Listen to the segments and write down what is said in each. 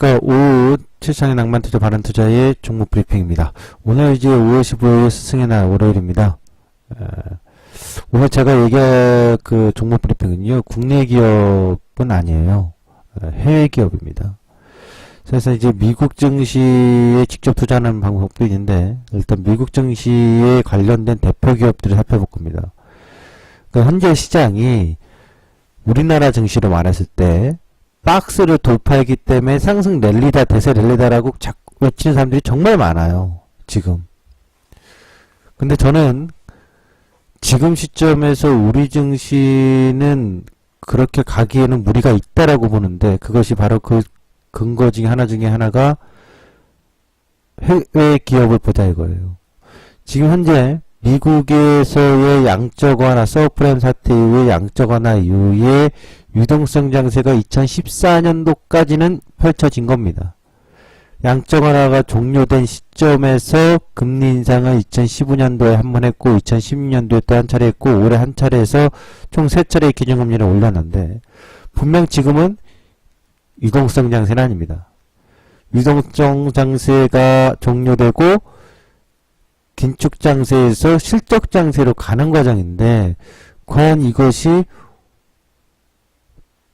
안녕하십니까. 오후 최창의 낭만투자 바른투자의 종목 브리핑입니다. 오늘 이제 5월 15일 스승의 날 월요일입니다. 오늘 제가 얘기할 그 종목 브리핑은요, 국내 기업은 아니에요. 해외 기업입니다. 그래서 이제 미국 증시에 직접 투자하는 방법도 있는데, 일단 미국 증시에 관련된 대표 기업들을 살펴볼 겁니다. 그러니까 현재 시장이 우리나라 증시로 말했을 때 박스를 돌파했기 때문에 상승 랠리다 대세 랠리다라고 자꾸 외치는 사람들이 정말 많아요. 지금. 근데 저는 지금 시점에서 우리 증시는 그렇게 가기에는 무리가 있다라고 보는데, 그것이 바로 그 근거 중에 하나가 해외 기업을 보자 이거예요. 지금 현재 미국에서의 양적 완화, 서브프라임 사태 이후의 양적 완화 이후에 유동성 장세가 2014년도까지는 펼쳐진 겁니다. 양적 완화가 종료된 시점에서 금리 인상을 2015년도에 한 번 했고, 2016년도에 또 한 차례 했고, 올해 한 차례에서 총 3차례의 기준금리를 올렸는데, 분명 지금은 유동성 장세는 아닙니다. 유동성 장세가 종료되고 긴축 장세에서 실적 장세로 가는 과정인데, 과연 이것이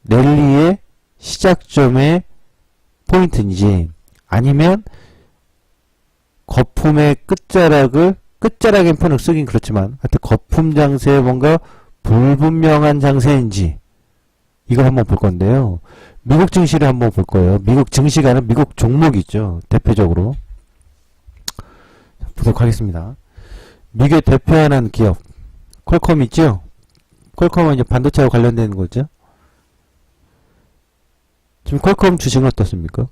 랠리의 시작점의 포인트인지, 아니면 거품의 끝자락엔 표현을 쓰긴 그렇지만 하여튼 거품 장세의 뭔가 불분명한 장세인지, 이걸 한번 볼 건데요. 미국 증시를 한번 볼 거예요. 미국 증시가는 미국 종목이죠. 대표적으로 보도록 하겠습니다. 미국에 대표하는 기업 퀄컴 있죠? 퀄컴은 이제 반도체와 관련된 거죠. 지금 퀄컴 주식은 어떻습니까?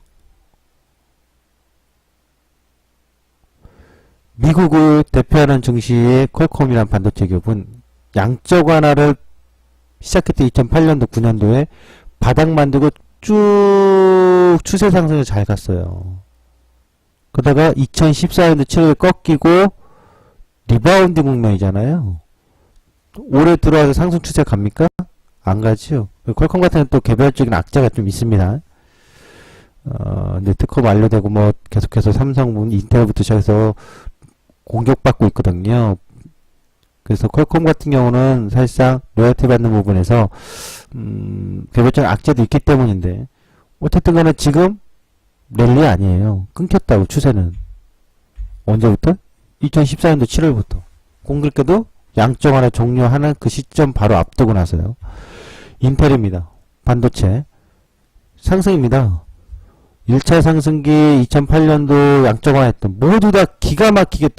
미국을 대표하는 증시의 퀄컴이라는 반도체 기업은 양적 완화를 시작했던 2008년도 9년도에 바닥 만들고 쭉 추세 상승을 잘 갔어요. 그러다가 2014년도 7월에 꺾이고 리바운드 국면이잖아요. 올해 들어와서 상승 추세 갑니까? 안 가지요. 퀄컴 같은 또 개별적인 악재가 좀 있습니다. 근데 특허 만료되고 뭐 계속해서 삼성, 인텔부터 시작해서 공격받고 있거든요. 그래서 퀄컴 같은 경우는 사실상 로열티 받는 부분에서 개별적인 악재도 있기 때문인데, 어쨌든 간에 지금 랠리 아니에요. 끊겼다고. 추세는 언제부터? 2014년도 7월부터. 공교롭게도 양적 완화 종료하는 그 시점 바로 앞두고 나서요. 인텔입니다. 반도체 상승입니다. 1차 상승기 2008년도 양적 완화했던, 모두 다 기가 막히게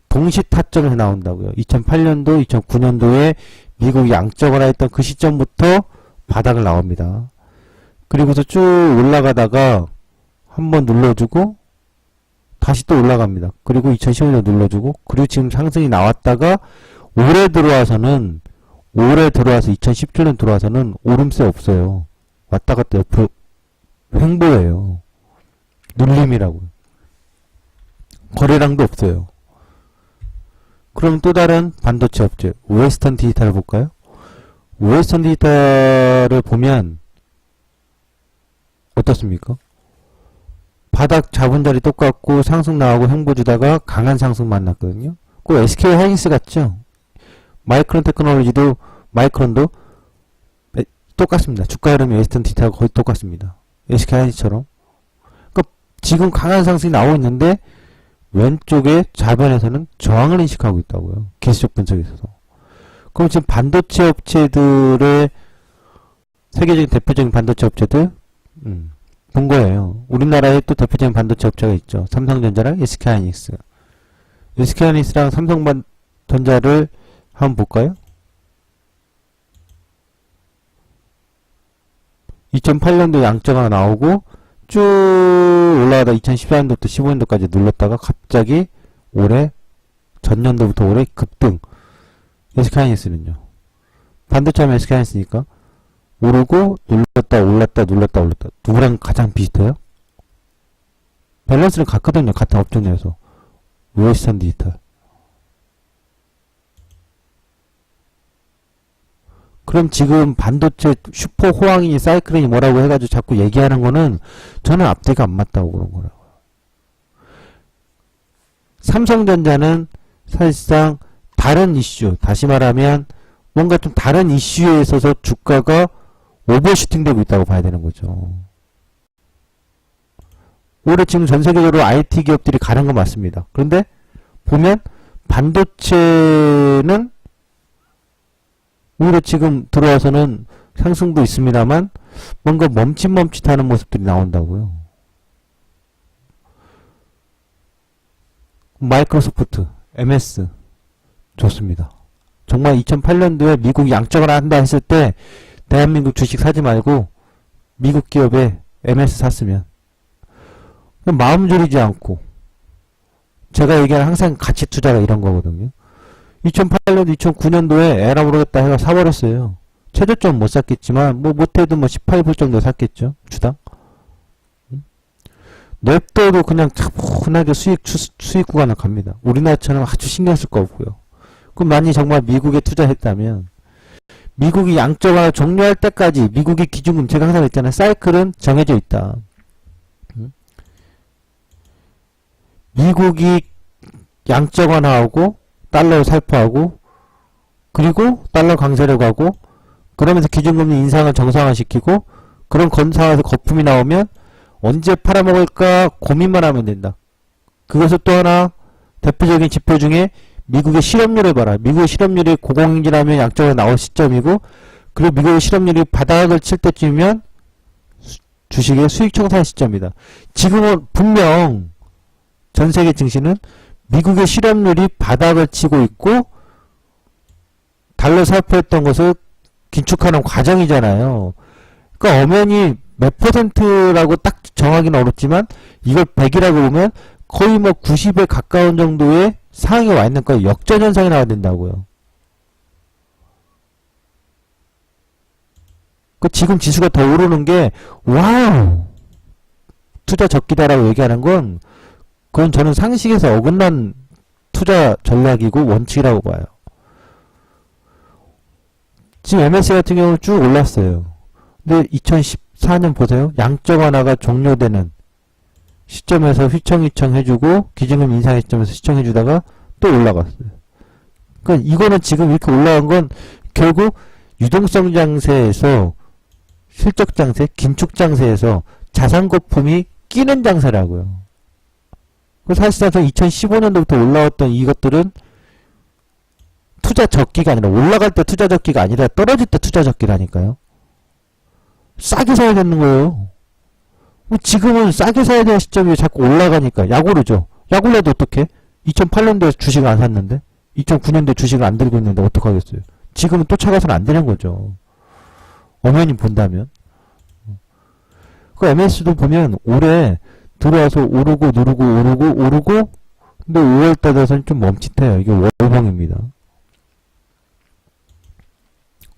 동시 타점에서 나온다고요. 2008년도, 2009년도에 미국이 양적 완화했던 그 시점부터 바닥을 나옵니다. 그리고서 쭉 올라가다가 한번 눌러주고 다시 또 올라갑니다. 그리고 2015년 눌러주고, 그리고 지금 상승이 나왔다가 올해 들어와서 2017년 들어와서는 오름세 없어요. 왔다 갔다 옆으로 횡보예요. 눌림이라고요. 거래량도 없어요. 그럼 또 다른 반도체 업체 웨스턴 디지털을 볼까요? 웨스턴 디지털을 보면 어떻습니까? 바닥 잡은 자리 똑같고 상승 나오고 횡보 주다가 강한 상승 만났거든요. 꼭 SK 하이닉스 같죠? 마이크론 테크놀로지도, 마이크론도 똑같습니다. 주가 흐름이 웨스턴 디지털과 거의 똑같습니다. SK 하이닉스처럼. 그러니까 지금 강한 상승이 나오고 있는데 왼쪽에 좌변에서는 저항을 인식하고 있다고요. 기술적 분석에 있어서. 그럼 지금 반도체 업체들의 세계적인 대표적인 반도체 업체들 본 거예요. 우리나라에 또 대표적인 반도체 업체가 있죠. 삼성전자랑 SK하이닉스. SK하이닉스랑 삼성전자를 한번 볼까요? 2008년도 양적화가 나오고 쭉 올라가다 2014년도부터 15년도까지 눌렀다가 갑자기 전년도부터 올해 급등. SK하이닉스는요. 반도체 하면 SK하이닉스니까 오르고 눌렀다 올랐다 눌렀다 올랐다. 누구랑 가장 비슷해요? 밸런스는 같거든요. 같은 업종 내에서. 웨스턴 디지털. 그럼 지금 반도체 슈퍼 호황이 사이클론이 뭐라고 해가지고 자꾸 얘기하는 거는 저는 앞뒤가 안 맞다고 그런 거라고요. 삼성전자는 사실상 다른 이슈, 다시 말하면 뭔가 좀 다른 이슈에 있어서 주가가 오버슈팅 되고 있다고 봐야 되는 거죠. 올해 지금 전 세계적으로 IT 기업들이 가는 건 맞습니다. 그런데 보면 반도체는 오히려 지금 들어와서는 상승도 있습니다만 뭔가 멈칫멈칫하는 모습들이 나온다고요. 마이크로소프트, MS 좋습니다. 정말 2008년도에 미국이 양적을 한다 했을 때 대한민국 주식 사지 말고 미국 기업에 MS 샀으면 마음 졸이지 않고, 제가 얘기하는 항상 가치 투자가 이런 거거든요. 2008년, 2009년도에 에라 모르겠다 해가 사버렸어요. 최저점 못 샀겠지만 못해도 18불 정도 샀겠죠, 주당. 냅둬도 그냥 차분하게 수익 구간을 갑니다. 우리나라처럼 아주 신경 쓸 거 없고요. 그럼 만약 정말 미국에 투자했다면 미국이 양적완화 종료할 때까지 미국의 기준금, 제가 항상 했잖아요. 사이클은 정해져 있다. 미국이 양적 완화하고 달러 살포하고 그리고 달러 강세력 하고 그러면서 기준금리 인상을 정상화시키고 그런 건상에서 거품이 나오면 언제 팔아먹을까 고민만 하면 된다. 그것을 또 하나 대표적인 지표 중에 미국의 실업률을 봐라. 미국의 실업률이 고공행진하면 양적으로 나올 시점이고, 그리고 미국의 실업률이 바닥을 칠 때쯤이면 주식의 수익 청산 시점이다. 지금은 분명 전 세계 증시는 미국의 실업률이 바닥을 치고 있고 달러 살포했던 것을 긴축하는 과정이잖아요. 그러니까 엄연히 몇 퍼센트라고 딱 정하기는 어렵지만 이걸 100이라고 보면 거의 90에 가까운 정도의 상황이 와 있는 거예요. 역전 현상이 나와야 된다고요. 지금 지수가 더 오르는 게 와우 투자 적기다라고 얘기하는 건 그건 저는 상식에서 어긋난 투자 전략이고 원칙이라고 봐요. 지금 MSCI 같은 경우는 쭉 올랐어요. 근데 2014년 보세요. 양적 완화가 종료되는 시점에서 휘청휘청 해주고 기준금 인상 시점에서 시청해주다가 또 올라갔어요. 그러니까 이거는 지금 이렇게 올라간 건 결국 유동성 장세에서 실적 장세, 긴축 장세에서 자산 거품이 끼는 장세라고요. 사실상 2015년도부터 올라왔던 이것들은 투자 적기가 아니라 올라갈 때 투자 적기가 아니라 떨어질 때 투자 적기라니까요. 싸게 사야 되는 거예요. 지금은 싸게 사야 되는 시점이 자꾸 올라가니까 약 오르죠. 약 올라도 어떡해? 2008년도에 주식을 안 샀는데 2009년도에 주식을 안 들고 있는데 어떡하겠어요. 지금은 또 차가서는 안 되는 거죠. 엄연히 본다면. 그 MS도 보면 올해 들어와서 오르고 누르고 오르고 근데 5월달 돼서는 좀 멈칫해요. 이게 월봉입니다.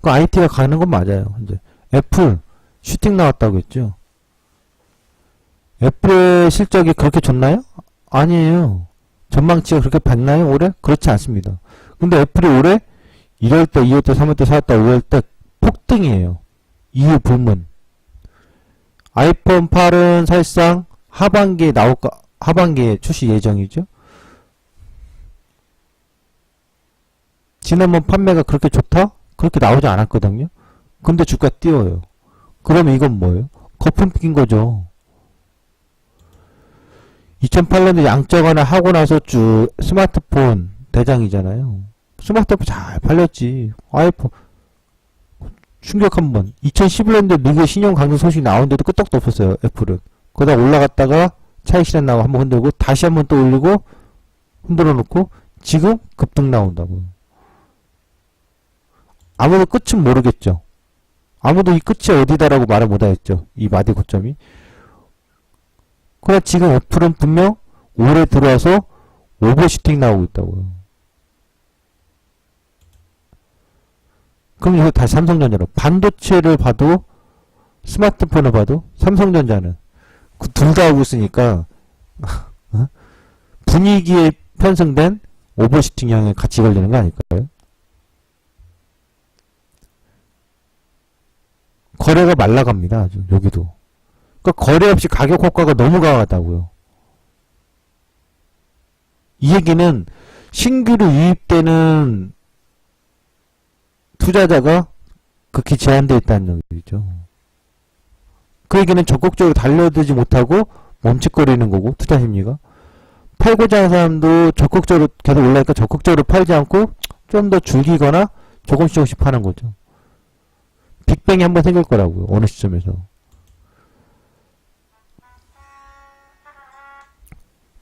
그 IT가 가는 건 맞아요. 이제 애플 슈팅 나왔다고 했죠. 애플의 실적이 그렇게 좋나요? 아니에요. 전망치가 그렇게 밝나요? 올해? 그렇지 않습니다. 근데 애플이 올해 1월달, 2월달, 3월달, 4월달, 5월달 폭등이에요. 이유 불문. 아이폰 8은 사실상 하반기에 하반기에 출시 예정이죠. 지난번 판매가 그렇게 좋다? 그렇게 나오지 않았거든요. 근데 주가 띄워요. 그러면 이건 뭐예요? 거품 낀 거죠. 2008년에 양적 완화 하고 나서 쭉 스마트폰 대장이잖아요. 스마트폰 잘 팔렸지. 아이폰 충격 한번. 2011년도에 미국의 신용 강등 소식이 나오는데도 끄떡도 없었어요. 애플은. 그러다 올라갔다가 차익 실현 나고 한번 흔들고 다시 한번 또 올리고 흔들어 놓고 지금 급등 나온다고요. 아무도 끝은 모르겠죠. 아무도 이 끝이 어디다라고 말을 못하겠죠. 이 마디 고점이. 그러나 지금 애플은 분명 올해 들어와서 오버슈팅 나오고 있다고요. 그럼 이거 다시 삼성전자로 반도체를 봐도 스마트폰을 봐도 삼성전자는 그 둘 다 하고 있으니까 분위기에 편성된 오버슈팅형에 같이 걸리는 거 아닐까요? 거래가 말라갑니다. 아주 여기도. 그러니까 거래 없이 가격 효과가 너무 강하다고요. 이 얘기는 신규로 유입되는 투자자가 극히 제한되어 있다는 얘기죠. 그 얘기는 적극적으로 달려들지 못하고 멈칫거리는 거고, 투자 심리가. 팔고자 하는 사람도 적극적으로 계속 올라니까 적극적으로 팔지 않고 좀 더 줄이거나 조금씩 파는 거죠. 빅뱅이 한번 생길 거라고요. 어느 시점에서.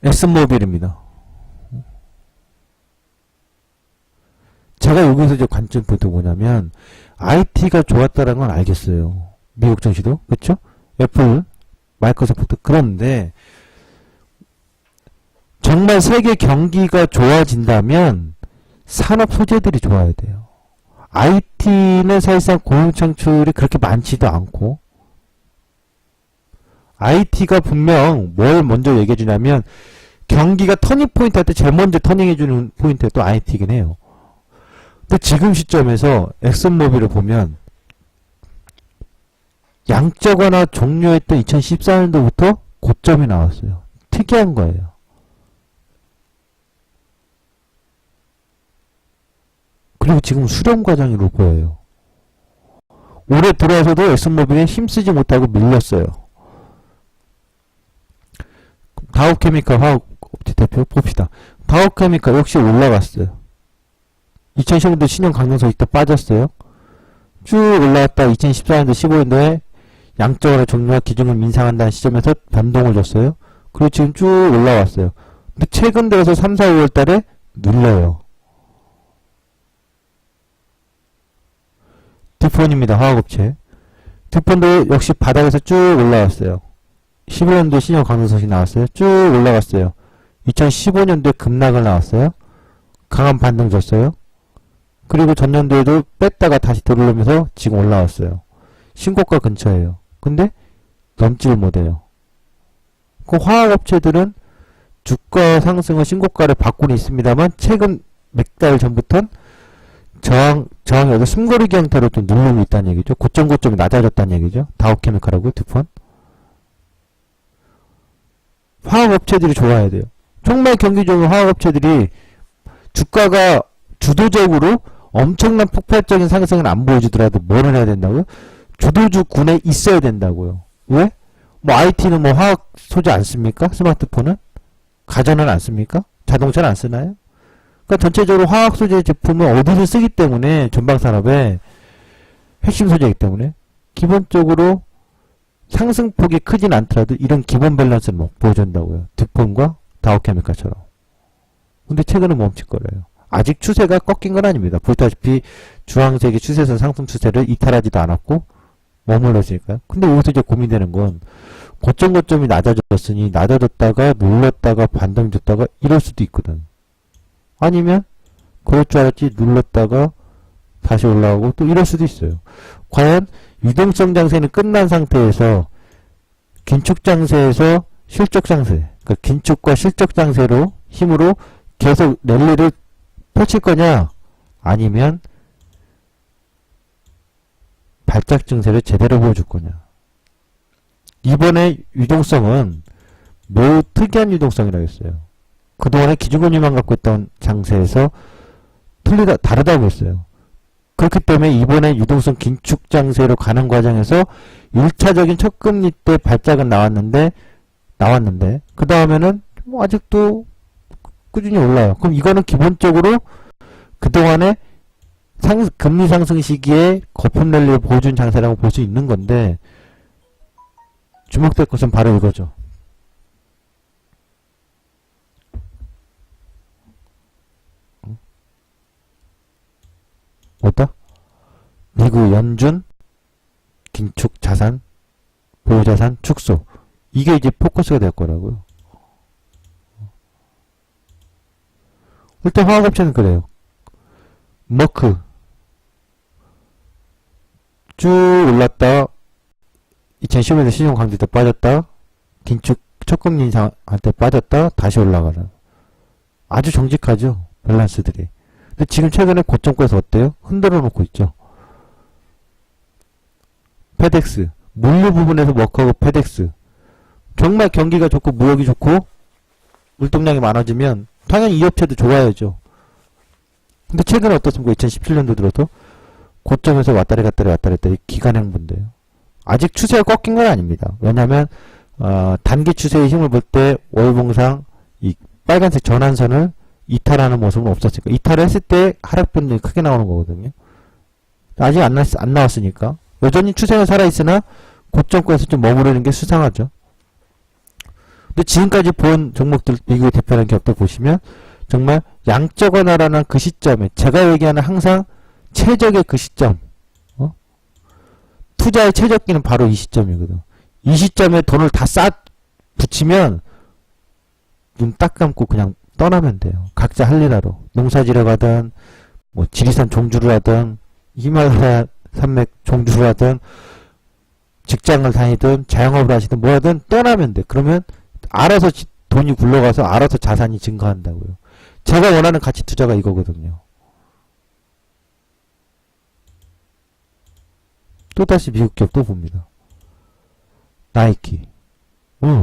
엑슨모빌입니다. 제가 여기서 이제 관점 포인트 뭐냐면 IT가 좋았다는 건 알겠어요. 미국 증시도 그렇죠? 애플, 마이크로소프트. 그런데 정말 세계 경기가 좋아진다면 산업 소재들이 좋아야 돼요. IT는 사실상 고용 창출이 그렇게 많지도 않고, IT가 분명 뭘 먼저 얘기해 주냐면 경기가 터닝 포인트 할 때 제일 먼저 터닝해 주는 포인트가 또 IT이긴 해요. 근데 지금 시점에서 엑슨모빌을 보면 양적완화 종료했던 2014년도부터 고점이 나왔어요. 특이한 거예요. 그리고 지금 수렴 과정으로 보여요. 올해 들어와서도 엑슨모빌에 힘쓰지 못하고 밀렸어요. 다우케미칼 화학업체 대표 봅시다. 다우케미칼 역시 올라갔어요. 2015년도 신용 강등서 이때 빠졌어요. 쭉 올라왔다 2014년도 15년도에 양적완화 종료와 기준금 인상한다는 시점에서 변동을 줬어요. 그리고 지금 쭉 올라왔어요. 근데 최근 들어서 3, 4, 5월 달에 눌려요. 듀폰입니다. 화학업체. 듀폰도 역시 바닥에서 쭉 올라왔어요. 11년도에 신용 강등서식 나왔어요. 쭉 올라갔어요. 2015년도에 급락을 나왔어요. 강한 반등 줬어요. 그리고 전년도에도 뺐다가 다시 들어오면서 지금 올라왔어요. 신고가 근처예요. 근데 넘지를 못해요. 그 화학업체들은 주가 상승은 신고가를 받고는 있습니다만 최근 몇 달 전부터는 저항이 어디 숨고르기 형태로 좀 누르고 있다는 얘기죠. 고점이 낮아졌다는 얘기죠. 다우케미칼하고 듀폰. 화학업체들이 좋아야 돼요. 정말 경기 좋은 화학업체들이 주가가 주도적으로 엄청난 폭발적인 상승은 안 보여주더라도 뭐를 해야 된다고요? 주도주군에 있어야 된다고요. 왜? 뭐 IT는 뭐 화학 소재 안 씁니까? 스마트폰은? 가전은 안 씁니까? 자동차는 안 쓰나요? 그러니까 전체적으로 화학 소재 제품은 어디서 쓰기 때문에 전방산업의 핵심 소재이기 때문에 기본적으로 상승폭이 크진 않더라도 이런 기본 밸런스를 뭐 보여준다고요. 듀폰과 다우케미칼처럼. 근데 최근은 멈칫거려요. 아직 추세가 꺾인 건 아닙니다. 보다시피 주황색의 추세선 상승 추세를 이탈하지도 않았고 머물러 있으니까요. 근데 여기서 이제 고민되는 건 고점이 낮아졌으니 낮아졌다가 눌렀다가 반등 줬다가 이럴 수도 있거든. 아니면 그럴 줄 알았지 눌렀다가 다시 올라오고 또 이럴 수도 있어요. 과연 유동성 장세는 끝난 상태에서 긴축 장세에서 실적 장세, 그러니까 긴축과 실적 장세로 힘으로 계속 랠리를 펼칠 거냐, 아니면 발작 증세를 제대로 보여줄 거냐. 이번에 유동성은 매우 특이한 유동성이라고 했어요. 그동안에 기준금리만 갖고 있던 장세에서 다르다고 했어요. 그렇기 때문에 이번에 유동성 긴축 장세로 가는 과정에서 1차적인 첫 금리 때 발작은 나왔는데 그 다음에는 뭐 아직도 꾸준히 올라요. 그럼 이거는 기본적으로 그동안에 금리 상승 시기에 거품 랠리를 보여준 장세라고 볼 수 있는 건데, 주목될 것은 바로 이거죠. 뭐다? 미국 연준 긴축 자산, 보유자산 축소. 이게 이제 포커스가 될 거라고요. 일단 화학업체는 그래요. 머크 쭉 올랐다 2015년에 신용 강조 때 빠졌다, 긴축 첫금리 인상할 때 빠졌다, 다시 올라가라. 아주 정직하죠, 밸런스들이. 근데 지금 최근에 고점권에서 어때요? 흔들어 놓고 있죠. 페덱스, 물류 부분에서 워커하고 페덱스. 정말 경기가 좋고 무역이 좋고 물동량이 많아지면 당연히 이 업체도 좋아야죠. 근데 최근에 어떻습니까? 2017년도 들어도 고점에서 왔다리 갔다리 기간 행보인데요. 아직 추세가 꺾인 건 아닙니다. 왜냐하면 단기 추세의 힘을 볼 때 월봉상 이 빨간색 전환선을 이탈하는 모습은 없었으니까 이탈을 했을 때 하락 변동이 크게 나오는 거거든요. 아직 안 나왔으니까 여전히 추세는 살아있으나 고점권에서 좀 머무르는 게 수상하죠. 근데 지금까지 본 종목들 미국의 대표하는 기업들 보시면 정말 양적 완화라는 그 시점에 제가 얘기하는 항상 최적의 그 시점, 투자의 최적기는 바로 이 시점이거든. 이 시점에 돈을 다 붙이면 눈 딱 감고 그냥 떠나면 돼요. 각자 할 일 하러 농사지러 가든 뭐 지리산 종주를 하든 히말라야 산맥 종주를 하든 직장을 다니든 자영업을 하시든 뭐 하든 떠나면 돼. 그러면 알아서 돈이 굴러가서 알아서 자산이 증가한다고요. 제가 원하는 가치 투자가 이거거든요. 또다시 미국 기업 또 봅니다. 나이키.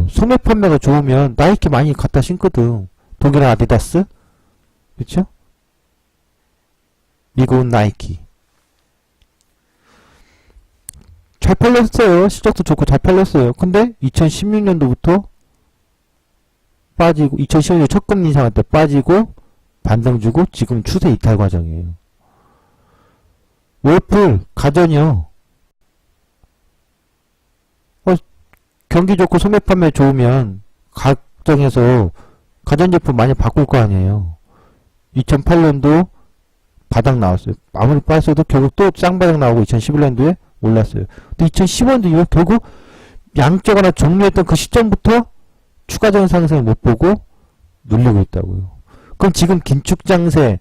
소매 판매가 좋으면 나이키 많이 갖다 신거든. 독일은 아디다스? 그쵸? 미국은 나이키. 잘 팔렸어요. 실적도 좋고 잘 팔렸어요. 근데 2016년도부터 빠지고 2015년 첫 금리 인상할 때 빠지고 반등 주고 지금 추세 이탈 과정이에요. 월풀 가전이요. 경기 좋고 소매 판매 좋으면 가정에서 가전제품 많이 바꿀 거 아니에요. 2008년도 바닥 나왔어요. 아무리 빠졌어도 결국 또 쌍바닥 나오고 2011년도에 올랐어요. 근데 2015년도 이후 결국 양적 하나 종료했던 그 시점부터 추가적인 상승을 못 보고 눌리고 있다고요. 그럼 지금 긴축장세,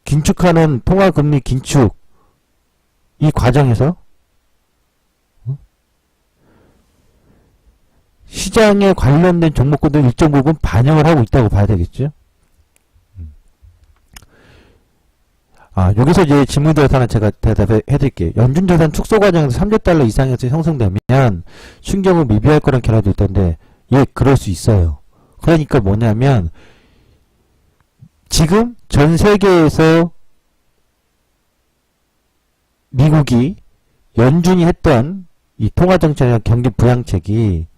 긴축하는 통화금리 긴축 이 과정에서 시장에 관련된 종목군들 일정 부분 반영을 하고 있다고 봐야 되겠죠. 여기서 이제 질문 드려서 하나 제가 대답해 드릴게요. 연준자산 축소 과정에서 3조 달러 이상에서 형성되면 충격을 미비할 거란 견해도 있던데, 예, 그럴 수 있어요. 그러니까 뭐냐면, 지금 전 세계에서 미국이 연준이 했던 이 통화정책이나 경기 부양책이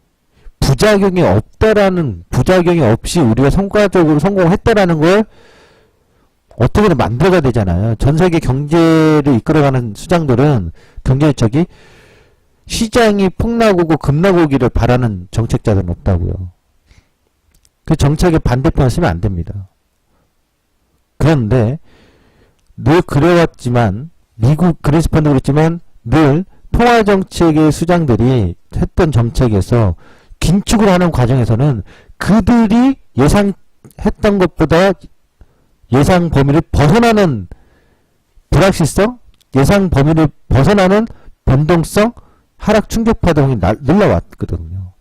부작용이 없이 우리가 성과적으로 성공했다라는 걸 어떻게든 만들어야 되잖아요. 전 세계 경제를 이끌어가는 수장들은 경제정책이 시장이 폭락오고 급락오기를 바라는 정책자들은 없다고요. 그 정책의 반대편을 쓰면 안 됩니다. 그런데 늘 그래왔지만 미국 그린스펀도 그랬지만 늘 통화정책의 수장들이 했던 정책에서 긴축을 하는 과정에서는 그들이 예상했던 것보다 예상 범위를 벗어나는 불확실성, 예상 범위를 벗어나는 변동성, 하락 충격 파동이 늘어왔거든요.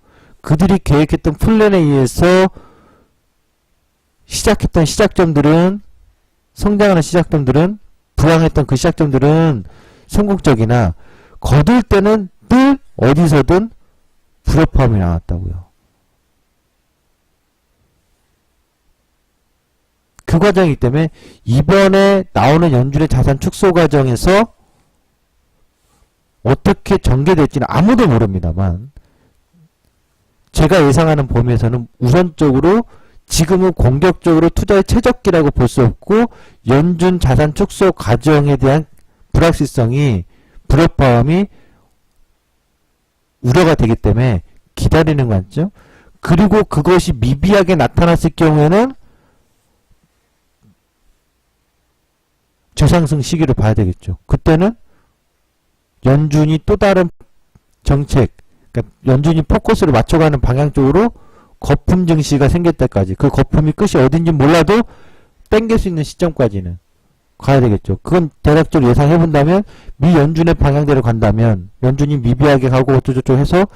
그들이 계획했던 플랜에 의해서 시작했던 시작점들은, 성장하는 시작점들은, 부황했던 그 시작점들은 성공적이나 거둘 때는 늘 어디서든 불협화음이 나왔다고요. 그 과정이기 때문에 이번에 나오는 연준의 자산 축소 과정에서 어떻게 전개될지는 아무도 모릅니다만, 제가 예상하는 범위에서는 우선적으로 지금은 공격적으로 투자의 최적기라고 볼 수 없고, 연준 자산 축소 과정에 대한 불확실성이, 불협화음이 우려가 되기 때문에 기다리는 거죠. 그리고 그것이 미비하게 나타났을 경우에는 저상승 시기를 봐야 되겠죠. 그때는 연준이 또 다른 정책, 그러니까 연준이 포커스를 맞춰가는 방향 쪽으로 거품 증시가 생길 때까지, 그 거품이 끝이 어딘지 몰라도 땡길 수 있는 시점까지는 가야 되겠죠. 그건 대략적으로 예상해본다면, 미 연준의 방향대로 간다면, 연준이 미비하게 가고 어쩌고저쩌고 해서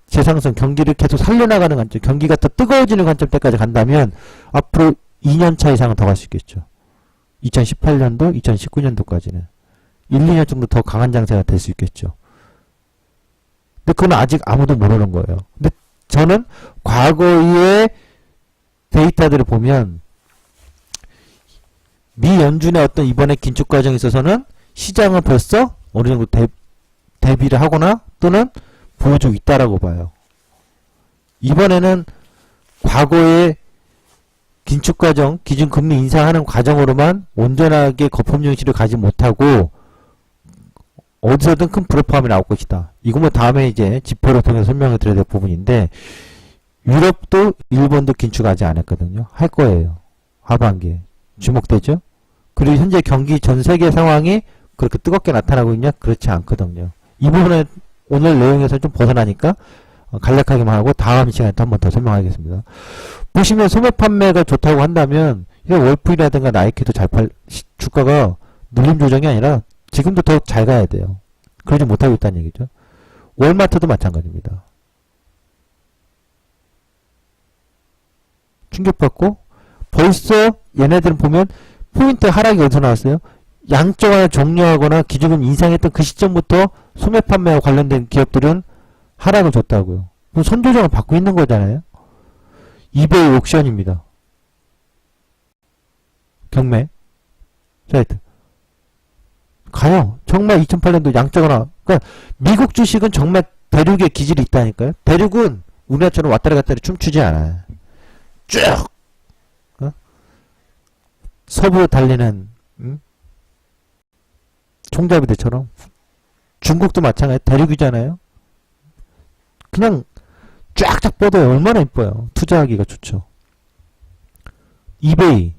재상승, 경기를 계속 살려나가는 관점, 경기가 더 뜨거워지는 관점 때까지 간다면, 앞으로 2년차 이상은 더 갈 수 있겠죠. 2018년도, 2019년도까지는. 1, 2년 정도 더 강한 장세가 될 수 있겠죠. 근데 그건 아직 아무도 모르는 거예요. 근데 저는 과거의 데이터들을 보면 미 연준의 어떤 이번에 긴축 과정에 있어서는 시장은 벌써 어느 정도 대비를 하거나 또는 보여주고 있다라고 봐요. 이번에는 과거의 긴축 과정, 기준금리 인상하는 과정으로만 온전하게 거품 증시를 가지 못하고 어디서든 큰 불협화음이 나올 것이다. 이거 뭐 다음에 이제 지표를 통해서 설명을 드려야 될 부분인데 유럽도 일본도 긴축하지 않았거든요. 할 거예요. 하반기에. 주목되죠? 그리고 현재 경기 전 세계 상황이 그렇게 뜨겁게 나타나고 있냐? 그렇지 않거든요. 이 부분은 오늘 내용에서 좀 벗어나니까 간략하게만 하고 다음 시간에 또 한 번 더 설명하겠습니다. 보시면 소매 판매가 좋다고 한다면 월풀이라든가 나이키도 주가가 눌림 조정이 아니라 지금도 더 잘 가야 돼요. 그러지 못하고 있다는 얘기죠. 월마트도 마찬가지입니다. 충격받고 벌써 얘네들은 보면 포인트 하락이 어디서 나왔어요? 양적완을 종료하거나 기준금 인상했던 그 시점부터 소매 판매와 관련된 기업들은 하락을 줬다고요. 그럼 선조정을 받고 있는 거잖아요. 이베이 옥션입니다. 경매 사이트 가요. 정말 2008년도 양적완화. 그러니까 미국 주식은 정말 대륙의 기질이 있다니까요. 대륙은 우리나라처럼 왔다리 갔다리 춤추지 않아요. 쭉 서부 달리는 총잡이들처럼. 중국도 마찬가지. 대륙이잖아요. 그냥 쫙쫙 뻗어요. 얼마나 이뻐요. 투자하기가 좋죠. 이베이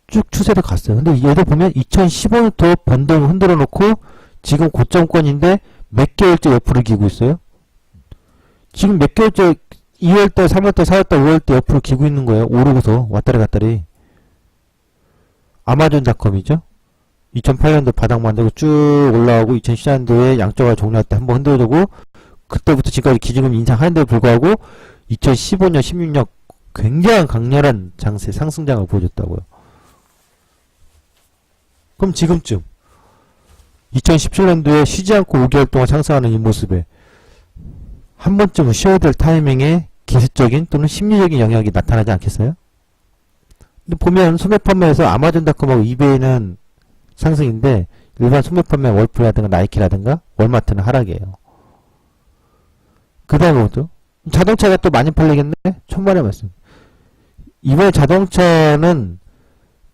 쭉 추세를 갔어요. 근데 얘도 보면 2015년부터 변동을 흔들어 놓고 지금 고점권인데 몇 개월째 옆으로 기고 있어요. 지금 몇 개월째 2월달, 3월달, 4월달, 5월달 옆으로 기고 있는 거예요. 오르고서 왔다리 갔다리. 아마존닷컴이죠. 2008년도 바닥 만들고 쭉 올라오고 2014년도에 양적완화 종료할 때 한번 흔들어주고 그때부터 지금까지 기준금 인상하는데 불구하고 2015년, 16년 굉장히 강렬한 장세 상승장을 보여줬다고요. 그럼 지금쯤 2017년도에 쉬지 않고 5개월 동안 상승하는 이 모습에 한 번쯤은 쉬어야 될 타이밍에 기술적인 또는 심리적인 영향이 나타나지 않겠어요? 근데 보면 소매 판매에서 아마존닷컴하고 이베이는 상승인데 일반 소매 판매 월풀이라든가 나이키라든가 월마트는 하락이에요. 그 다음에 뭐죠? 자동차가 또 많이 팔리겠네? 천만의 말씀. 이번에 자동차는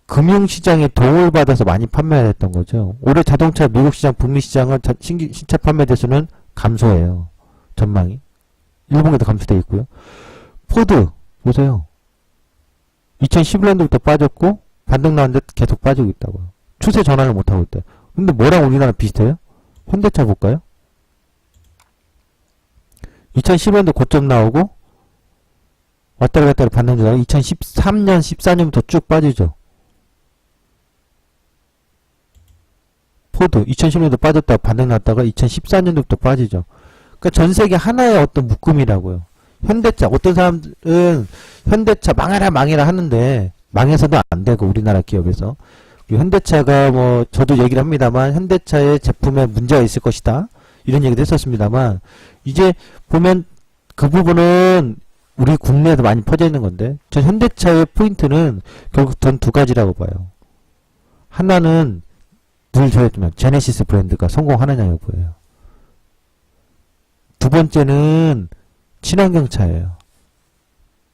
금융시장에 도움을 받아서 많이 판매했던 거죠. 올해 자동차 미국 시장, 북미 시장은 신차 판매 대수는 감소해요. 전망이. 일본에도 감소되어 있고요. 포드 보세요. 2011년도부터 빠졌고 반등 나왔는데 계속 빠지고 있다고요. 추세 전환을 못하고 있대요. 근데 뭐랑 우리나라 비슷해요? 현대차 볼까요? 2015년도 고점 나오고 왔다리 갔다리 반등 주다가 2013년, 14년부터 쭉 빠지죠. 포드 2010년도 빠졌다가 반등 났다가 2014년도부터 빠지죠. 그러니까 전세계 하나의 어떤 묶음이라고요. 현대차 어떤 사람들은 현대차 망해라 하는데 망해서도 안 되고 우리나라 기업에서 현대차가 뭐 저도 얘기를 합니다만 현대차의 제품에 문제가 있을 것이다 이런 얘기도 했었습니다만 이제 보면 그 부분은 우리 국내에도 많이 퍼져 있는 건데 전 현대차의 포인트는 결국 전 두 가지라고 봐요. 하나는 늘 저랬지만 제네시스 브랜드가 성공하느냐 여부예요. 두 번째는 친환경차예요.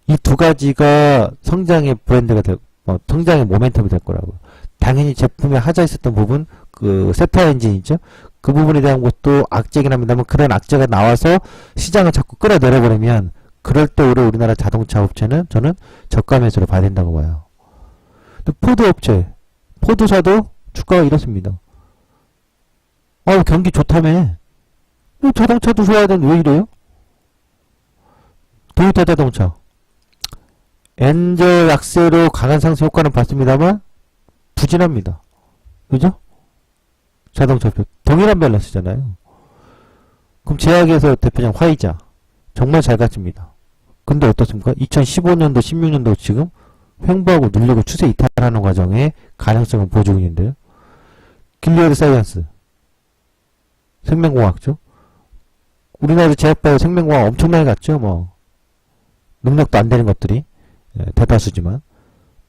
이 두 가지가 성장의 브랜드가 성장의 모멘텀이 될 거라고요. 당연히 제품에 하자 있었던 부분, 그 세타 엔진이죠. 그 부분에 대한 것도 악재긴 합니다만 그런 악재가 나와서 시장을 자꾸 끌어내려버리면 그럴 때 우리나라 자동차 업체는 저는 저가 매수를 봐야 된다고 봐요. 또 포드 업체, 포드사도 주가가 이렇습니다. 경기 좋다며. 자동차도 좋아야 되는데 왜 이래요? 도요타 자동차. 엔젤 악세로 강한 상승 효과는 봤습니다만 부진합니다. 그죠? 자동차표 동일한 밸런스잖아요. 그럼 제약에서 대표장 화이자 정말 잘 갔습니다. 근데 어떻습니까? 2015년도 16년도 지금 횡보하고 눌리고 추세 이탈하는 과정에 가능성을 보여주고 있는데요. 길리어드 사이언스 생명공학죠. 우리나라도 제약바이오 생명과학 엄청나게 갔죠. 뭐 능력도 안 되는 것들이 대다수지만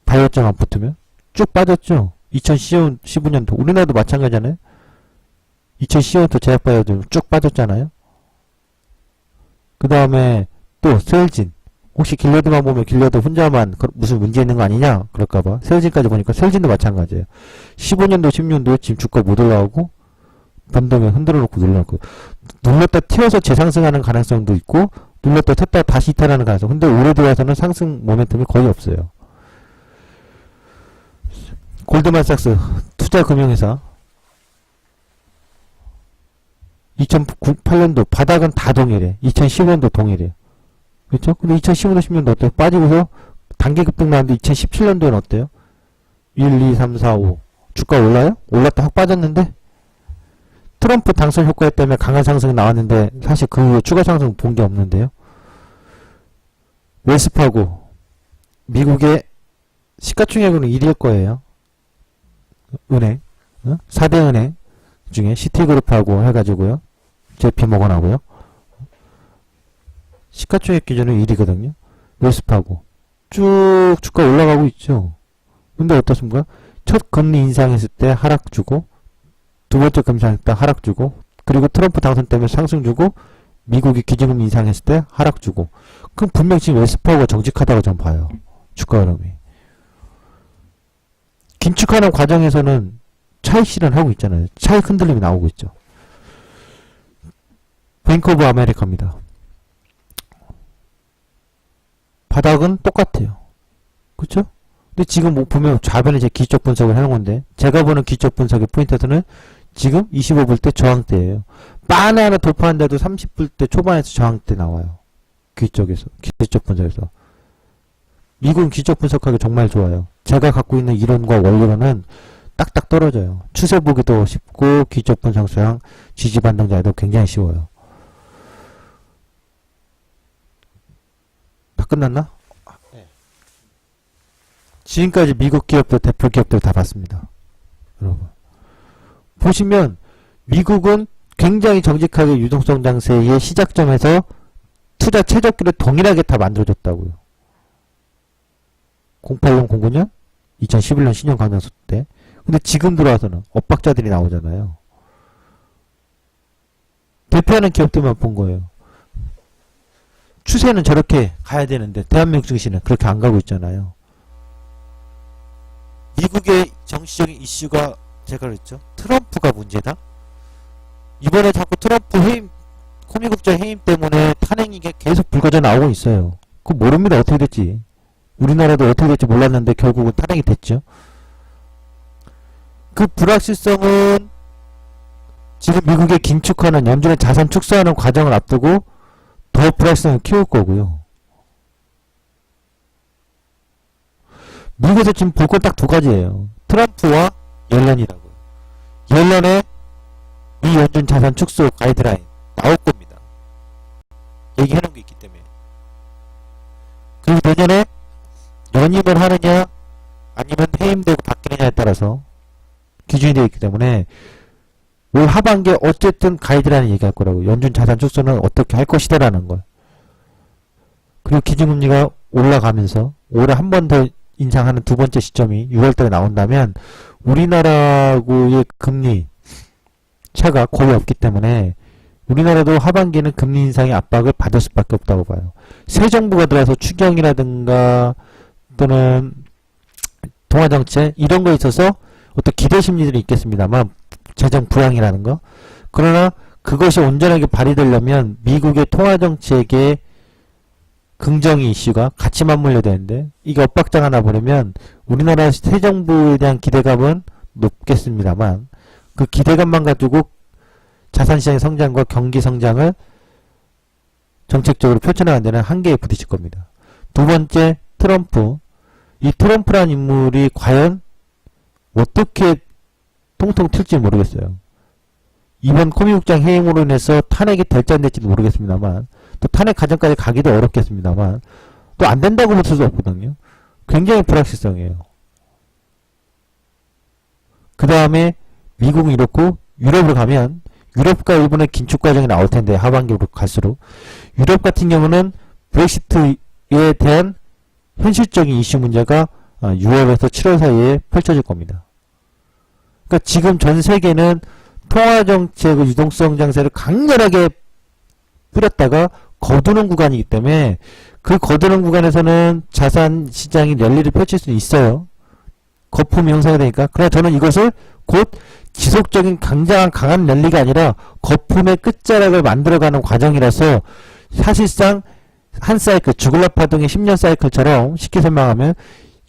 바이오점 안 붙으면 쭉 빠졌죠. 2015년도 우리나라도 마찬가지잖아요. 2015년도 제약바이오도 쭉 빠졌잖아요. 그 다음에 또 세일진, 혹시 길러드만 보면 길러드 혼자만 무슨 문제 있는 거 아니냐 그럴까봐 세일진까지 보니까 세일진도 마찬가지예요. 15년도 16년도에 지금 주가 못 올라오고 변동에 흔들어 놓고 눌러놓고 눌렀다 튀어서 재상승하는 가능성도 있고 눌렀다 튀었다 다시 이탈하는 가능성. 근데 올해 들어와서는 상승 모멘텀이 거의 없어요. 골드만삭스 투자금융회사 2008년도 바닥은 다 동일해. 2015년도 동일해. 그렇죠? 근데 2015년도 10년도 어때요? 빠지고서 단기 급등 나왔는데 2017년도에는 어때요? 1, 2, 3, 4, 5 주가 올라요? 올랐다 확 빠졌는데 트럼프 당선 효과 때문에 강한 상승이 나왔는데 사실 그 후에 추가 상승 본 게 없는데요. 웰스파고 미국의 시가총액으로는 1위일 거예요. 은행 4대 은행 중에 시티그룹하고 해가지고요. JP모건하고요. 시가총액 기준은 1위거든요. 웰스파고 쭉 주가 올라가고 있죠. 근데 어떻습니까? 첫 금리 인상했을 때 하락 주고 두 번째 금리 인상했을 때 하락 주고 그리고 트럼프 당선 때문에 상승 주고 미국이 기준금리 인상했을 때 하락 주고 그럼 분명히 지금 웰스파고가 정직하다고 전 봐요. 주가 흐름이. 긴축하는 과정에서는 차익 실현하고 있잖아요. 차익 흔들림이 나오고 있죠. 뱅크 오브 아메리카입니다. 바닥은 똑같아요. 그쵸? 근데 지금 뭐 보면 좌변에 제 기적 분석을 해놓은 건데 제가 보는 기적 분석의 포인트는 지금 25불 때 저항대예요. 바나 하나 돌파한데도 30불 때 초반에서 저항대 나와요. 기적에서 기적 분석에서. 미국은 기적 분석하기 정말 좋아요. 제가 갖고 있는 이론과 원리로는 딱딱 떨어져요. 추세 보기도 쉽고 기적 분석 수양 지지 반등자에도 굉장히 쉬워요. 다 끝났나? 네. 지금까지 미국 기업들 대표 기업들 다 봤습니다. 여러분 보시면 미국은 굉장히 정직하게 유동성 장세의 시작점에서 투자 최저기를 동일하게 다 만들어줬다고요. 08년, 09년, 2011년 신용 강명수 때. 근데 지금 들어와서는 엇박자들이 나오잖아요. 대표하는 기업들만 본 거예요. 추세는 저렇게 가야 되는데 대한민국 증시는 그렇게 안 가고 있잖아요. 미국의 정치적인 이슈가 제가 그랬죠. 트럼프가 문제다. 이번에 자꾸 트럼프 해임, 코미국장 해임 때문에 탄핵이 계속 불거져 나오고 있어요. 그거 모릅니다. 어떻게 됐지. 우리나라도 어떻게 될지 몰랐는데 결국은 탄핵이 됐죠. 그 불확실성은 지금 미국의 긴축하는 연준의 자산 축소하는 과정을 앞두고 더 불확실성을 키울 거고요. 미국에서 지금 볼 건 딱 두 가지예요. 트럼프와 옐런이라고요. 옐런의 미 연준 자산 축소 가이드라인 나올 겁니다. 얘기해놓은 게 있기 때문에. 그리고 내년에 연임을 하느냐 아니면 해임되고 바뀌느냐에 따라서 기준이 되어 있기 때문에 올 하반기에 어쨌든 가이드라인을 얘기할 거라고. 연준 자산 축소는 어떻게 할 것이다라는 걸. 그리고 기준금리가 올라가면서 올해 한 번 더 인상하는 두 번째 시점이 6월달에 나온다면 우리나라하고의 금리 차가 거의 없기 때문에 우리나라도 하반기에는 금리 인상의 압박을 받을 수밖에 없다고 봐요. 새 정부가 들어와서 추경이라든가 또는 통화정책 이런 거에 있어서 어떤 기대 심리들이 있겠습니다만 재정 불황이라는 거. 그러나 그것이 온전하게 발휘되려면 미국의 통화정책의 긍정의 이슈가 같이 맞물려야 되는데 이게 엇박자가 나버리면 우리나라 새 정부에 대한 기대감은 높겠습니다만 그 기대감만 가지고 자산시장의 성장과 경기 성장을 정책적으로 펼쳐나가는 데는 한계에 부딪힐 겁니다. 두 번째, 트럼프. 이 트럼프라는 인물이 과연 어떻게 통통 튈지 모르겠어요. 이번 코미국장 해임으로 인해서 탄핵이 될지 안 될지도 모르겠습니다만 또 탄핵 과정까지 가기도 어렵겠습니다만 또 안 된다고 볼 수도 없거든요. 굉장히 불확실성이에요. 그 다음에 미국은 이렇고 유럽으로 가면 유럽과 일본의 긴축 과정이 나올 텐데 하반기로 갈수록 유럽 같은 경우는 브렉시트에 대한 현실적인 이슈 문제가 6월에서 7월 사이에 펼쳐질 겁니다. 그러니까 지금 전 세계는 통화 정책의 유동성 장세를 강렬하게 뿌렸다가 거두는 구간이기 때문에 그 거두는 구간에서는 자산 시장이 랠리를 펼칠 수 있어요. 거품이 형성이 되니까. 그러나 저는 이것을 곧 지속적인 강한 랠리가 아니라 거품의 끝자락을 만들어가는 과정이라서 사실상 한 사이클, 주글라 파동의 10년 사이클처럼 쉽게 설명하면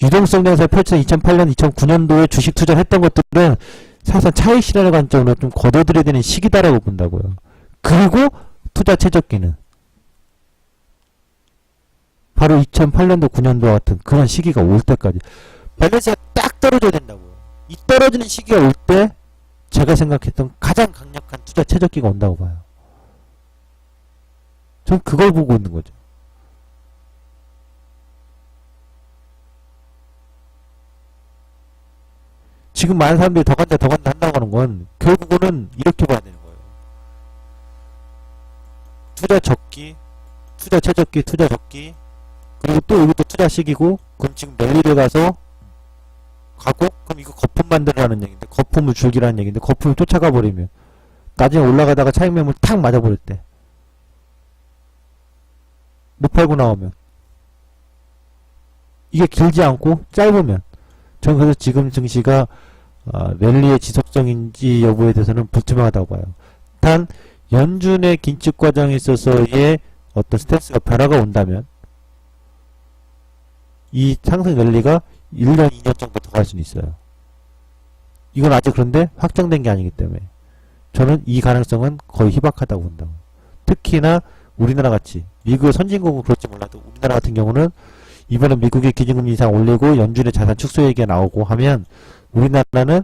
유동성 장세를 펼쳐 2008년, 2009년도에 주식 투자를 했던 것들은 사실상 차익 실현의 관점으로 좀 거둬들여야 되는 시기다라고 본다고요. 그리고 투자 최적기는 바로 2008년도, 9년도와 같은 그런 시기가 올 때까지 밸런스가 딱 떨어져야 된다고요. 이 떨어지는 시기가 올 때 제가 생각했던 가장 강력한 투자 최적기가 온다고 봐요. 전 그걸 보고 있는 거죠. 지금 많은 사람들이 더 간다 한다고 하는 건 결국은 이렇게 봐야 되는 거예요. 투자 적기, 투자 최적기, 투자 적기, 그리고 또 이것도 투자 시기고, 그럼 지금 랠리를 가고, 그럼 이거 거품 만들어라는 얘기인데, 거품을 줄기라는 얘기인데, 거품을 쫓아가 버리면 나중에 올라가다가 차익 매물 탁 맞아버릴 때 못 팔고 나오면, 이게 길지 않고 짧으면, 저는 그래서 지금 증시가 랠리의 지속성인지 여부에 대해서는 불투명하다고 봐요. 단 연준의 긴축 과정에 있어서의 어떤 스탠스가 변화가 온다면 이 상승 랠리가 1년, 2년 정도 더 갈 수는 있어요. 이건 아직 그런데 확정된 게 아니기 때문에 저는 이 가능성은 거의 희박하다고 본다고. 특히나 우리나라 같이 미국의 선진국은 그럴지 몰라도 우리나라 같은 경우는 이번에 미국의 기준금리 인상 올리고 연준의 자산 축소 얘기가 나오고 하면 우리나라는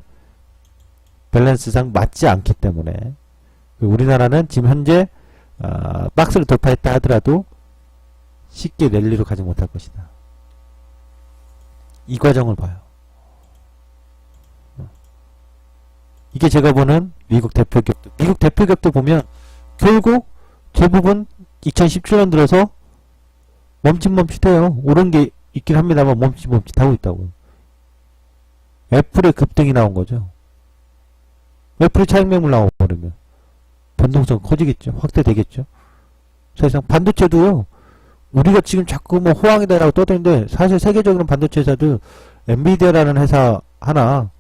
밸런스상 맞지 않기 때문에 우리나라는 지금 현재 박스를 돌파했다 하더라도 쉽게 랠리로 가지 못할 것이다. 이 과정을 봐요. 이게 제가 보는 미국 대표격들. 미국 대표격들 보면 결국 대부분 2017년 들어서 멈칫멈칫해요. 오른 게 있긴 합니다만 멈칫멈칫하고 있다고요. 애플의 급등이 나온 거죠. 애플의 차익 매물 나와버리면 변동성 커지겠죠. 확대되겠죠. 사실상 반도체도요. 우리가 지금 자꾸 뭐 호황이다라고 떠드는데 사실 세계적으로 반도체 회사들 엔비디아라는 회사 하나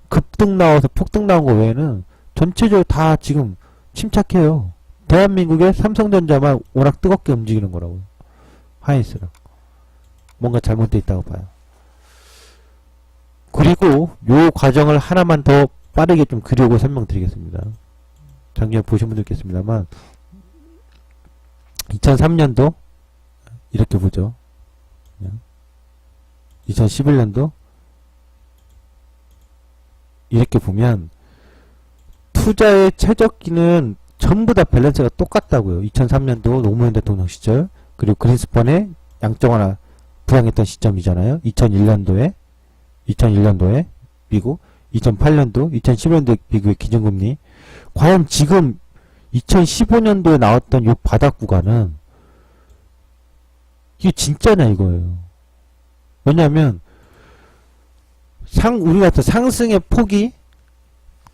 급등 나와서 폭등 나온 거 외에는 전체적으로 다 지금 침착해요. 대한민국의 삼성전자만 워낙 뜨겁게 움직이는 거라고요. 하이닉스랑 뭔가 잘못되어 있다고 봐요. 그리고 요 과정을 하나만 더 빠르게 좀 그리고 설명드리겠습니다. 작년에 보신 분들 있겠습니다만 2003년도 이렇게 보죠. 2011년도 이렇게 보면 투자의 최적기는 전부 다 밸런스가 똑같다고요. 2003년도 노무현 대통령 시절 그리고 그린스펀의 양적 완화 부양했던 시점이잖아요. 2001년도에 미국 2008년도 2010년도 미국의 기준금리 과연 지금 2015년도에 나왔던 요 바닥 구간은 이게 진짜냐 이거예요. 왜냐하면 우리가 상승의 폭이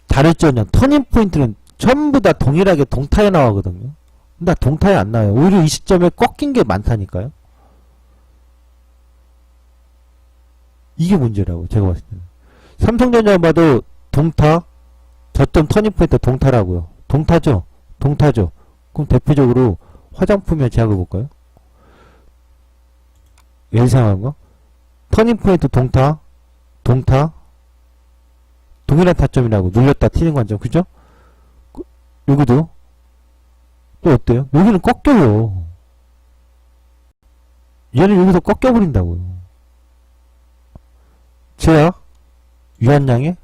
다를지언정 터닝포인트는 전부 다 동일하게 동타에 나오거든요. 근데 동타에 안 나와요. 오히려 이 시점에 꺾인 게 많다니까요. 이게 문제라고 제가 봤을 때는. 삼성전자 봐도 동타 저점 터닝포인트 동타라고요. 동타죠. 그럼 대표적으로 화장품에 제약을 볼까요? 왜 이상한 거? 터닝포인트 동타 동일한 타점이라고 눌렸다 튀는 관점 그죠? 여기도 또 어때요? 여기는 꺾여요. 얘는 여기서 꺾여버린다고요. 제약 위안량에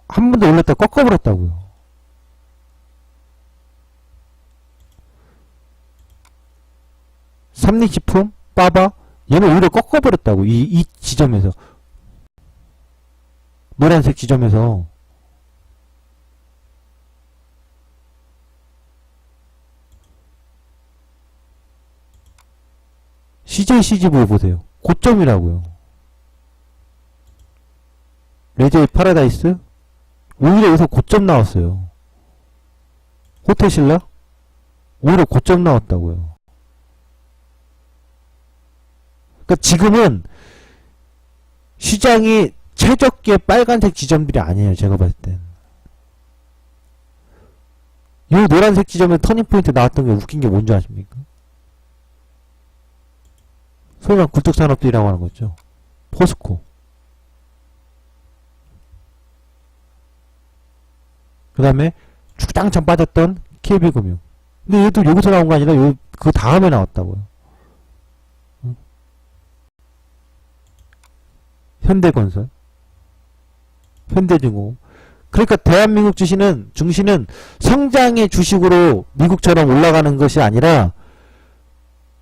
한 번 더 올렸다 꺾어버렸다고요. 삼리식품 빠바 얘는 오히려 꺾어버렸다고. 이 지점에서 노란색 지점에서 CJ, CGV 보세요. 고점이라고요. 레저의 파라다이스? 오히려 여기서 고점 나왔어요. 호텔신라? 오히려 고점 나왔다고요. 그러니까 지금은 시장이 최저기의 빨간색 지점들이 아니에요. 제가 봤을 땐. 이 노란색 지점에 터닝포인트 나왔던 게 웃긴 게 뭔지 아십니까? 소위 말하는 굴뚝산업들이라고 하는 거죠. 포스코. 그 다음에 주장창 빠졌던 KB금융. 근데 얘도 여기서 나온 거 아니라 그 다음에 나왔다고요. 현대건설, 현대중공업. 그러니까 대한민국 증시는 성장의 주식으로 미국처럼 올라가는 것이 아니라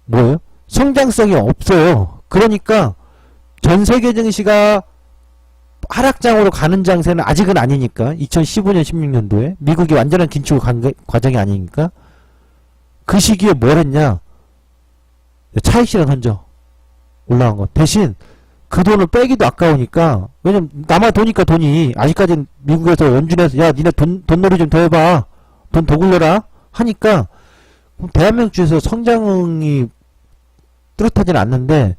뭐예요? 성장성이 없어요. 그러니까 전 세계 증시가 하락장으로 가는 장세는 아직은 아니니까 2015년 16년도에 미국이 완전한 긴축 과정이 아니니까 그 시기에 뭘 했냐? 차익실현 던져 올라간 거. 대신 그 돈을 빼기도 아까우니까, 왜냐면 남아 도니까 돈이 아직까지는 미국에서 연준에서 야 니네 돈놀이 좀 더 해봐, 돈 더 굴려라 하니까 대한민국 주에서 성장이 뚜렷하진 않는데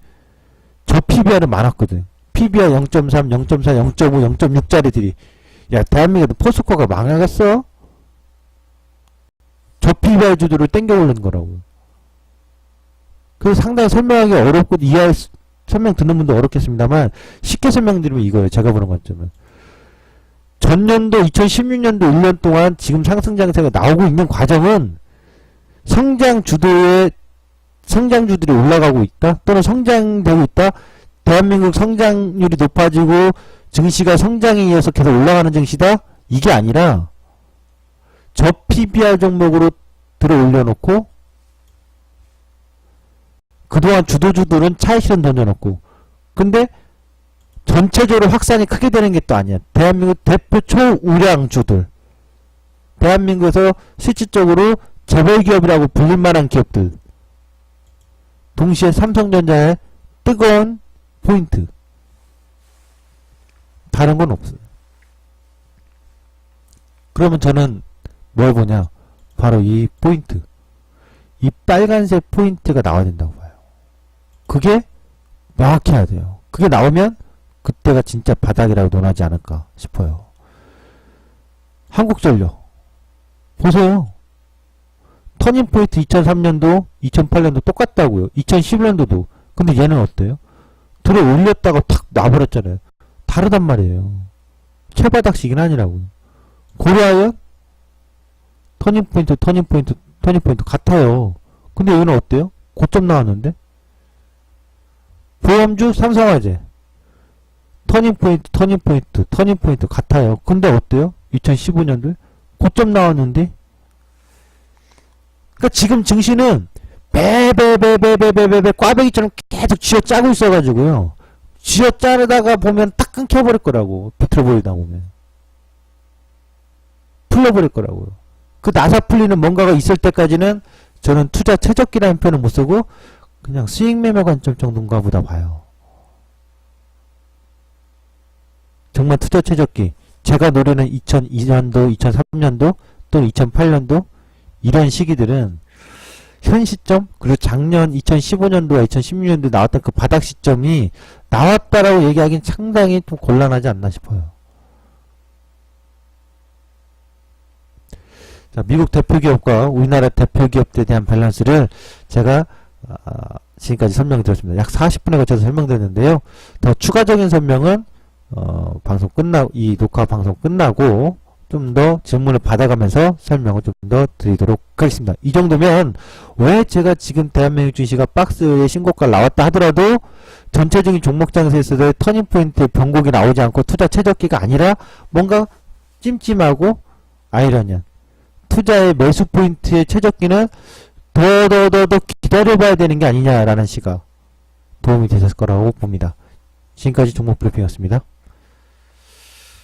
저 PBR은 많았거든. PBR 0.3, 0.4, 0.5, 0.6짜리들이 야 대한민국에도 포스코가 망하겠어? 저 PBR 주들을 땡겨 올린 거라고. 그래서 상당히 설명하기 어렵고 설명 듣는 분도 어렵겠습니다만 쉽게 설명드리면 이거예요. 제가 보는 관점은 전년도 2016년도 1년 동안 지금 상승장세가 나오고 있는 과정은 성장주들이 올라가고 있다 또는 성장되고 있다, 대한민국 성장률이 높아지고 증시가 성장에 의해서 계속 올라가는 증시다, 이게 아니라 저 PBR 종목으로 들어 올려놓고 그동안 주도주들은 차익실현 던져놓고, 근데 전체적으로 확산이 크게 되는 게 또 아니야. 대한민국 대표 초우량주들, 대한민국에서 실질적으로 재벌기업이라고 불릴만한 기업들, 동시에 삼성전자의 뜨거운 포인트, 다른 건 없어요. 그러면 저는 뭘 보냐? 바로 이 포인트, 이 빨간색 포인트가 나와야 된다고 봐요. 그게 명확히 해야 돼요. 그게 나오면 그때가 진짜 바닥이라고 논하지 않을까 싶어요. 한국전력 보세요. 터닝포인트 2003년도 2008년도 똑같다고요. 2015년도도. 근데 얘는 어때요? 들어 올렸다가 탁 놔버렸잖아요. 다르단 말이에요. 최바닥식은 아니라고요. 고려하연 터닝포인트 같아요. 근데 얘는 어때요? 고점 나왔는데? 보험주 삼성화재 터닝포인트 같아요. 근데 어때요? 2015년도에 고점 나왔는데? 그러니까 지금 증시는 배배배배배배배 꽈배기처럼 계속 쥐어짜고 있어가지고요. 쥐어짜르다가 보면 딱 끊겨버릴 거라고. 비틀어버리다 보면 풀려버릴 거라고요. 그 나사 풀리는 뭔가가 있을 때까지는 저는 투자 최적기라는 표현을 못 쓰고 그냥 수익 매매 관점 정도인가 보다 봐요. 정말 투자 최적기, 제가 노리는 2002년도 2003년도 또는 2008년도 이런 시기들은 현 시점, 그리고 작년 2015년도와 2016년도에 나왔던 그 바닥 시점이 나왔다라고 얘기하기는 상당히 좀 곤란하지 않나 싶어요. 자, 미국 대표기업과 우리나라 대표기업들에 대한 밸런스를 제가 지금까지 설명드렸습니다. 약 40분에 걸쳐서 설명드렸는데요. 더 추가적인 설명은 이 녹화 방송 끝나고 좀 더 질문을 받아가면서 설명을 좀 더 드리도록 하겠습니다. 이 정도면 왜 제가 지금 대한민국 증시가 박스의 신고가 나왔다 하더라도 전체적인 종목 장세에서의 터닝포인트의 변곡이 나오지 않고 투자 최적기가 아니라 뭔가 찜찜하고 아이러니한 투자의 매수 포인트의 최적기는 더 기다려봐야 되는 게 아니냐라는 시각 도움이 되셨을 거라고 봅니다. 지금까지 종목 브리핑이었습니다.